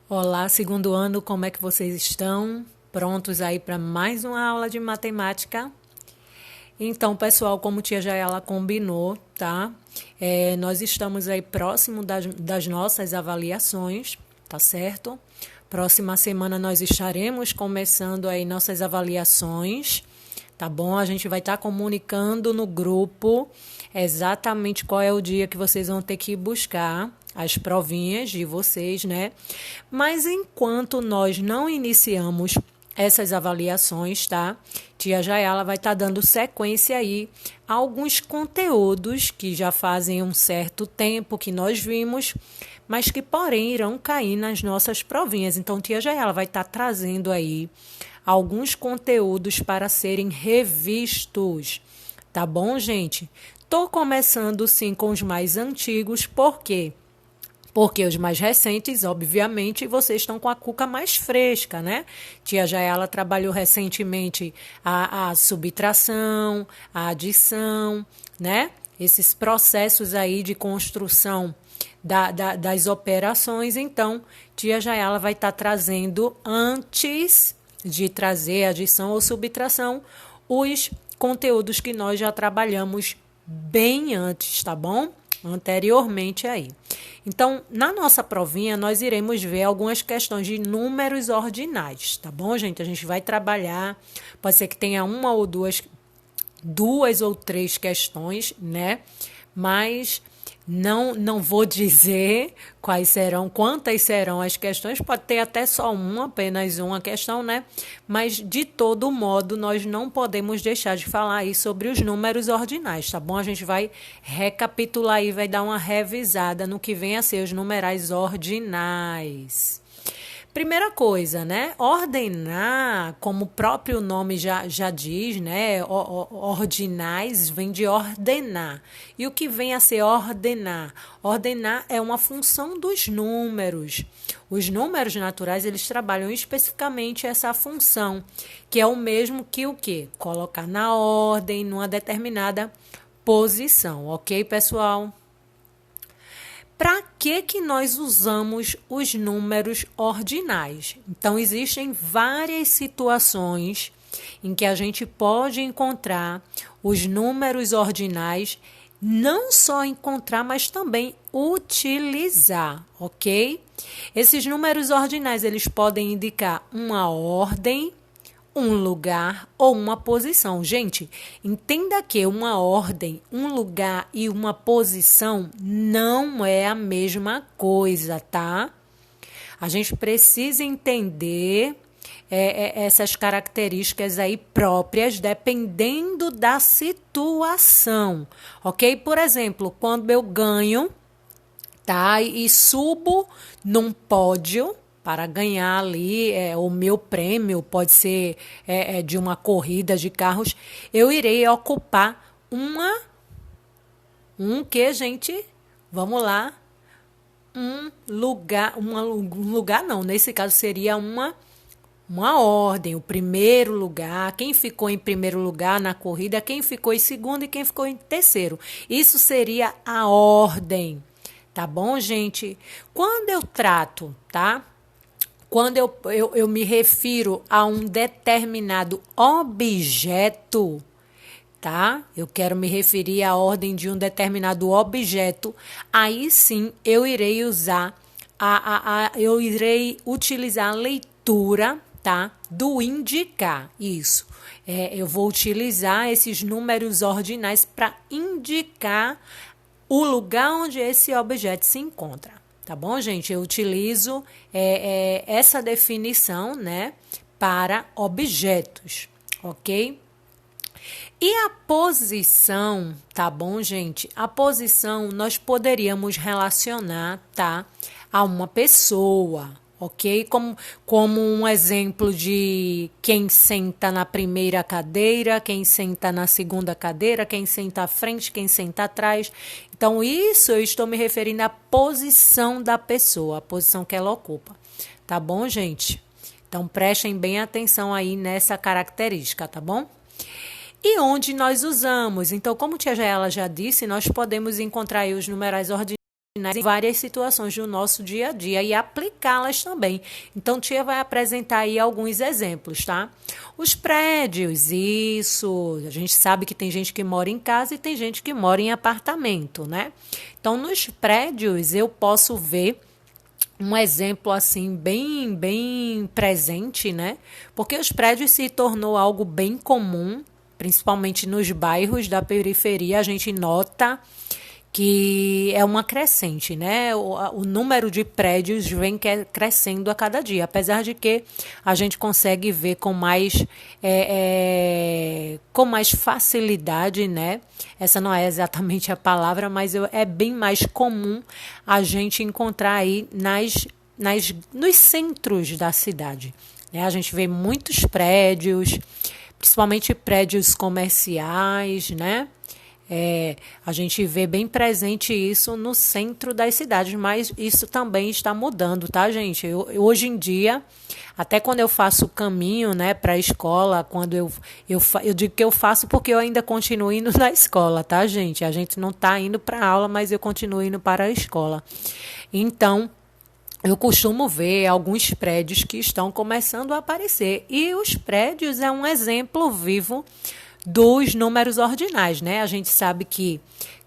Olá, segundo ano, como é que vocês estão? Prontos aí para mais uma aula de matemática? Então, pessoal, como tia Jaela combinou, tá? Nós estamos aí próximo das nossas avaliações, tá certo? Próxima semana nós estaremos começando aí nossas avaliações, tá bom? A gente vai estar comunicando no grupo exatamente qual é o dia que vocês vão ter que buscar as provinhas de vocês, né? Mas enquanto nós não iniciamos essas avaliações, tá? Tia Jayala vai estar dando sequência aí a alguns conteúdos que já fazem um certo tempo que nós vimos, mas que, porém, irão cair nas nossas provinhas. Então, tia Jayala vai estar trazendo aí alguns conteúdos para serem revistos. Tá bom, gente? Tô começando, sim, com os mais antigos, por quê? Porque os mais recentes, obviamente, vocês estão com a cuca mais fresca, né? Tia Jaela trabalhou recentemente a subtração, a adição, né? Esses processos aí de construção das operações. Então, tia Jaela vai estar trazendo, antes de trazer adição ou subtração, os conteúdos que nós já trabalhamos bem antes, tá bom? Anteriormente aí. Então, na nossa provinha, nós iremos ver algumas questões de números ordinais, tá bom, gente? A gente vai trabalhar, pode ser que tenha uma ou duas ou três questões, né? Mas não vou dizer quantas serão as questões, pode ter até só apenas uma questão, né? Mas, de todo modo, nós não podemos deixar de falar aí sobre os números ordinais, tá bom? A gente vai recapitular e vai dar uma revisada no que vem a ser os numerais ordinais. Primeira coisa, né? Ordenar, como o próprio nome já diz, né? Ordinais vem de ordenar. E o que vem a ser ordenar? Ordenar é uma função dos números. Os números naturais, eles trabalham especificamente essa função, que é o mesmo que o quê? Colocar na ordem, numa determinada posição, ok, pessoal? Para que nós usamos os números ordinais? Então, existem várias situações em que a gente pode encontrar os números ordinais, não só encontrar, mas também utilizar, ok? Esses números ordinais, eles podem indicar uma ordem, um lugar ou uma posição. Gente, entenda que uma ordem, um lugar e uma posição não é a mesma coisa, tá? A gente precisa entender essas características aí próprias, dependendo da situação, ok? Por exemplo, quando eu ganho, tá? E subo num pódio, para ganhar ali o meu prêmio, pode ser de uma corrida de carros, eu irei ocupar que, gente? Vamos lá. Um lugar não, nesse caso seria uma ordem, o primeiro lugar, quem ficou em primeiro lugar na corrida, quem ficou em segundo e quem ficou em terceiro. Isso seria a ordem, tá bom, gente? Quando eu trato, tá? Quando eu me refiro a um determinado objeto, tá? Eu quero me referir à ordem de um determinado objeto, aí sim eu irei usar eu irei utilizar a leitura, tá? Do indicar, isso. Eu vou utilizar esses números ordinais para indicar o lugar onde esse objeto se encontra. Tá bom, gente? Eu utilizo essa definição, né, para objetos, ok? E a posição, tá bom, gente? A posição nós poderíamos relacionar, tá, a uma pessoa, ok? Como um exemplo de quem senta na primeira cadeira, quem senta na segunda cadeira, quem senta à frente, quem senta atrás. Então, isso eu estou me referindo à posição da pessoa, a posição que ela ocupa. Tá bom, gente? Então, prestem bem atenção aí nessa característica, tá bom? E onde nós usamos? Então, como tia Jaela já disse, nós podemos encontrar aí os numerais ordinais em várias situações do nosso dia a dia e aplicá-las também. Então, tia vai apresentar aí alguns exemplos, tá? Os prédios, isso. A gente sabe que tem gente que mora em casa e tem gente que mora em apartamento, né? Então, nos prédios, eu posso ver um exemplo assim bem presente, né? Porque os prédios se tornou algo bem comum, principalmente nos bairros da periferia, a gente nota que é uma crescente, né? O número de prédios vem crescendo a cada dia, apesar de que a gente consegue ver com mais facilidade, né? Essa não é exatamente a palavra, mas é bem mais comum a gente encontrar aí nos centros da cidade, né? A gente vê muitos prédios, principalmente prédios comerciais, né? A gente vê bem presente isso no centro das cidades, mas isso também está mudando, tá, gente? Hoje em dia, até quando eu faço o caminho, né, para a escola, quando eu digo que eu faço porque eu ainda continuo indo na escola, tá, gente? A gente não está indo para a aula, mas eu continuo indo para a escola. Então, eu costumo ver alguns prédios que estão começando a aparecer. E os prédios é um exemplo vivo dos números ordinais, né? A gente sabe que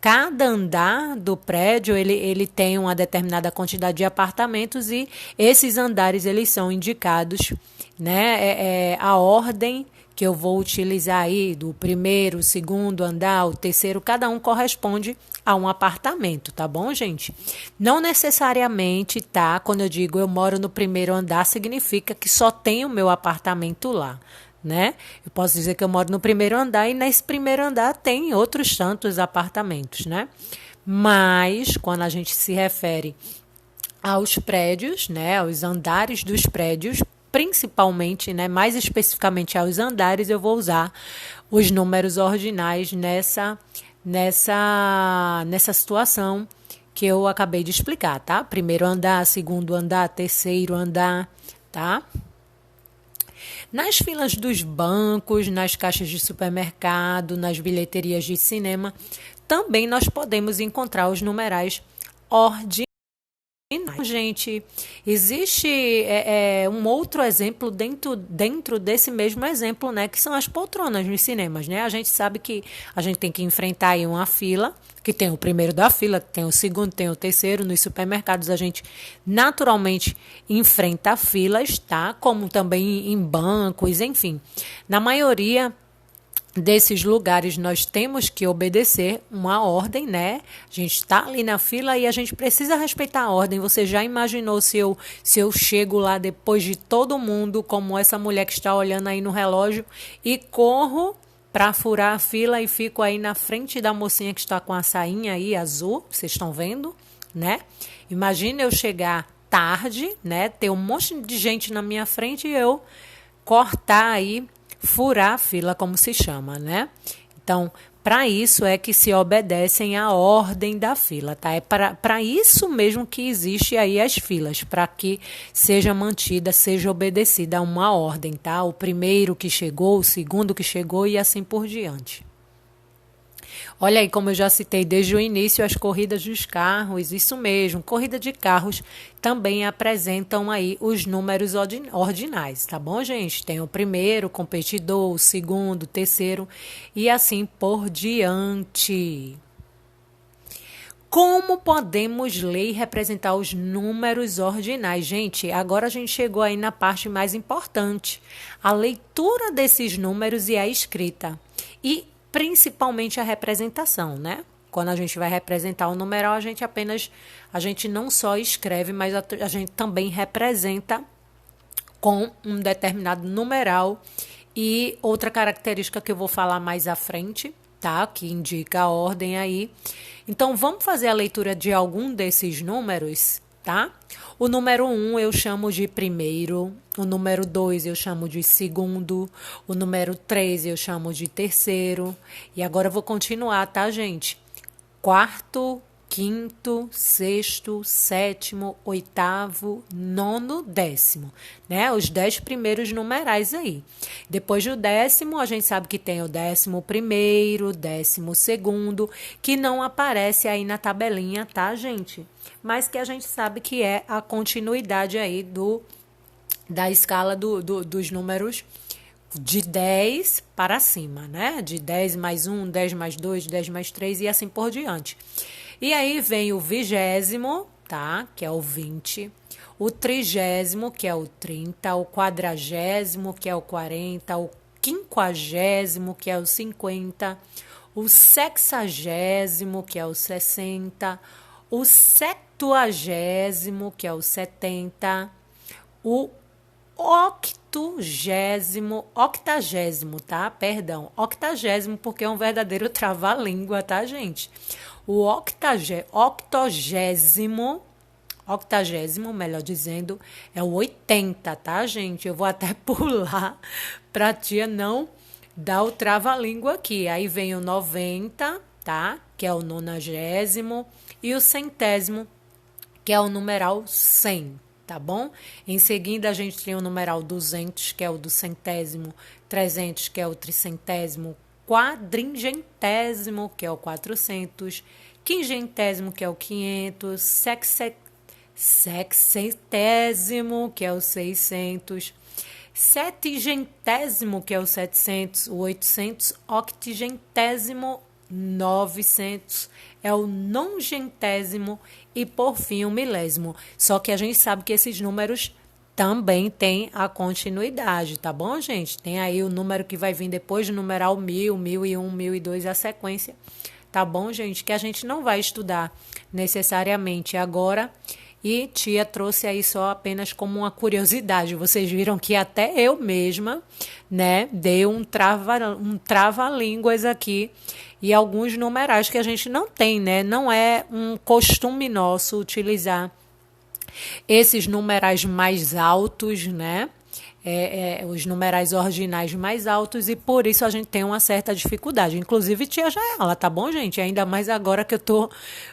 cada andar do prédio ele tem uma determinada quantidade de apartamentos e esses andares eles são indicados, né? A ordem que eu vou utilizar aí do primeiro, segundo andar, o terceiro, cada um corresponde a um apartamento, tá bom, gente? Não necessariamente, tá? Quando eu digo eu moro no primeiro andar, significa que só tem o meu apartamento lá, né? Eu posso dizer que eu moro no primeiro andar e nesse primeiro andar tem outros tantos apartamentos, né? Mas quando a gente se refere aos prédios, né, aos andares dos prédios, principalmente, né, mais especificamente aos andares, eu vou usar os números ordinais nessa situação que eu acabei de explicar, tá? Primeiro andar, segundo andar, terceiro andar, tá? Nas filas dos bancos, nas caixas de supermercado, nas bilheterias de cinema, também nós podemos encontrar os numerais ordinais. Gente, existe um outro exemplo dentro desse mesmo exemplo, né, que são as poltronas nos cinemas, né? A gente sabe que a gente tem que enfrentar aí uma fila, que tem o primeiro da fila, tem o segundo, tem o terceiro. Nos supermercados a gente naturalmente enfrenta filas, tá? Como também em bancos, enfim. Na maioria desses lugares nós temos que obedecer uma ordem, né? A gente está ali na fila e a gente precisa respeitar a ordem. Você já imaginou se eu chego lá depois de todo mundo, como essa mulher que está olhando aí no relógio, e corro para furar a fila e fico aí na frente da mocinha que está com a sainha aí azul, vocês estão vendo, né? Imagina eu chegar tarde, né? Ter um monte de gente na minha frente e eu cortar aí, furar a fila, como se chama, né? Então, para isso é que se obedecem à ordem da fila, tá? É para isso mesmo que existe aí as filas, para que seja mantida, seja obedecida a uma ordem, tá? O primeiro que chegou, o segundo que chegou e assim por diante. Olha aí, como eu já citei desde o início, as corridas dos carros, isso mesmo, corrida de carros também apresentam aí os números ordinais, tá bom, gente? Tem o primeiro competidor, o segundo, o terceiro e assim por diante. Como podemos ler e representar os números ordinais? Gente, agora a gente chegou aí na parte mais importante, a leitura desses números e a escrita. E principalmente a representação, né? Quando a gente vai representar o numeral, a gente não só escreve, mas a gente também representa com um determinado numeral e outra característica que eu vou falar mais à frente, tá? Que indica a ordem aí. Então, vamos fazer a leitura de algum desses números, tá? O número 1 eu chamo de primeiro, o número 2 eu chamo de segundo, o número 3 eu chamo de terceiro. E agora eu vou continuar, tá, gente? Quarto, quinto, sexto, sétimo, oitavo, nono, décimo, né? Os 10 primeiros numerais aí. Depois do décimo, a gente sabe que tem o 11º, 12º, que não aparece aí na tabelinha, tá, gente? Mas que a gente sabe que é a continuidade aí da escala dos números de 10 para cima, né? De 10 mais 1, 10 mais 2, 10 mais 3 e assim por diante. E aí vem o 20º, tá? Que é o 20. O 30º, que é o 30. O 40º, que é o 40. O 50º, que é o 50. O 60º, que é o 60. O 70º, que é o 70. O octagésimo, tá? Perdão, octagésimo, porque é um verdadeiro trava-língua, tá, gente? O octagésimo, melhor dizendo, é o 80, tá, gente? Eu vou até pular pra tia não dar o trava-língua aqui. Aí vem o 90, tá? Que é o 90º, e o 100º, que é o numeral 100. Tá bom? Em seguida, a gente tem o numeral 200, que é o do centésimo, 300, que é o tricentésimo, quadringentésimo, que é o 400, quingentésimo, que é o 500, sexcentésimo, que é o 600, setigentésimo, que é o 700, o 800, octigentésimo, 900, é o nongentésimo e, por fim, o milésimo. Só que a gente sabe que esses números também têm a continuidade, tá bom, gente? Tem aí o número que vai vir depois do numeral 1000, 1001, 1002, a sequência, tá bom, gente? Que a gente não vai estudar necessariamente agora. E tia trouxe aí só apenas como uma curiosidade. Vocês viram que até eu mesma, né, dei um trava-línguas aqui e alguns numerais que a gente não tem, né? Não é um costume nosso utilizar esses numerais mais altos, né? Os numerais ordinais mais altos, e por isso a gente tem uma certa dificuldade. Inclusive, tia Jaela, tá bom, gente? Ainda mais agora que eu tô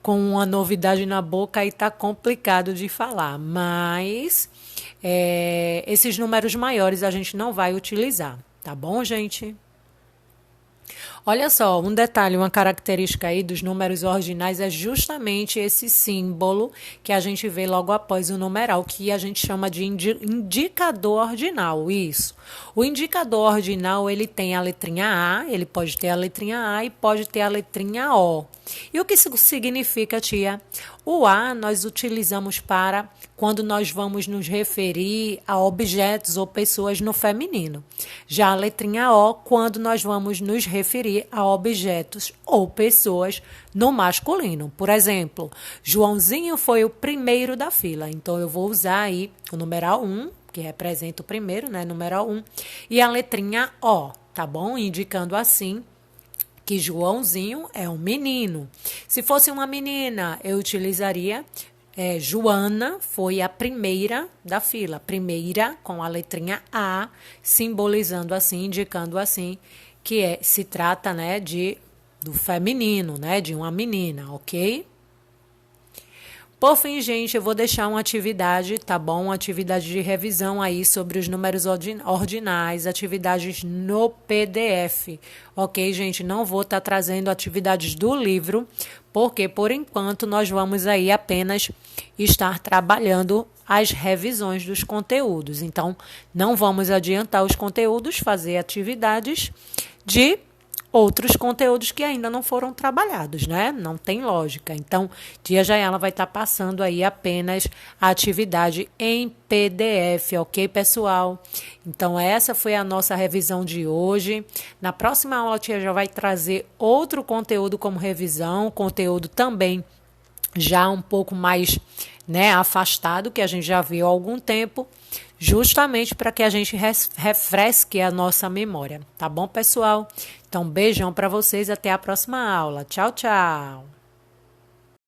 com uma novidade na boca e tá complicado de falar. Mas esses números maiores a gente não vai utilizar, tá bom, gente? Olha só, um detalhe, uma característica aí dos números ordinais é justamente esse símbolo que a gente vê logo após o numeral, que a gente chama de indicador ordinal, isso. O indicador ordinal, ele tem a letrinha A, ele pode ter a letrinha A e pode ter a letrinha O. E o que isso significa, tia? O A nós utilizamos para quando nós vamos nos referir a objetos ou pessoas no feminino. Já a letrinha O, quando nós vamos nos referir a objetos ou pessoas no masculino. Por exemplo, Joãozinho foi o primeiro da fila. Então, eu vou usar aí o numeral 1, que representa o primeiro, né? Numeral 1, e a letrinha O, tá bom? Indicando assim que Joãozinho é um menino. Se fosse uma menina, eu utilizaria Joana foi a primeira da fila. Primeira com a letrinha A, simbolizando assim, indicando assim, que se trata, né, do feminino, né, de uma menina, ok? Por fim, gente, eu vou deixar uma atividade, tá bom? Uma atividade de revisão aí sobre os números ordinais, atividades no PDF, ok, gente? Não vou estar trazendo atividades do livro, porque, por enquanto, nós vamos aí apenas estar trabalhando as revisões dos conteúdos. Então, não vamos adiantar os conteúdos, fazer atividades de outros conteúdos que ainda não foram trabalhados, né? Não tem lógica. Então, tia Jaela vai estar passando aí apenas a atividade em PDF, ok, pessoal? Então, essa foi a nossa revisão de hoje. Na próxima aula, a tia já vai trazer outro conteúdo como revisão, conteúdo também já um pouco mais, né, afastado, que a gente já viu há algum tempo, justamente para que a gente refresque a nossa memória. Tá bom, pessoal? Então, beijão para vocês, até a próxima aula. Tchau, tchau!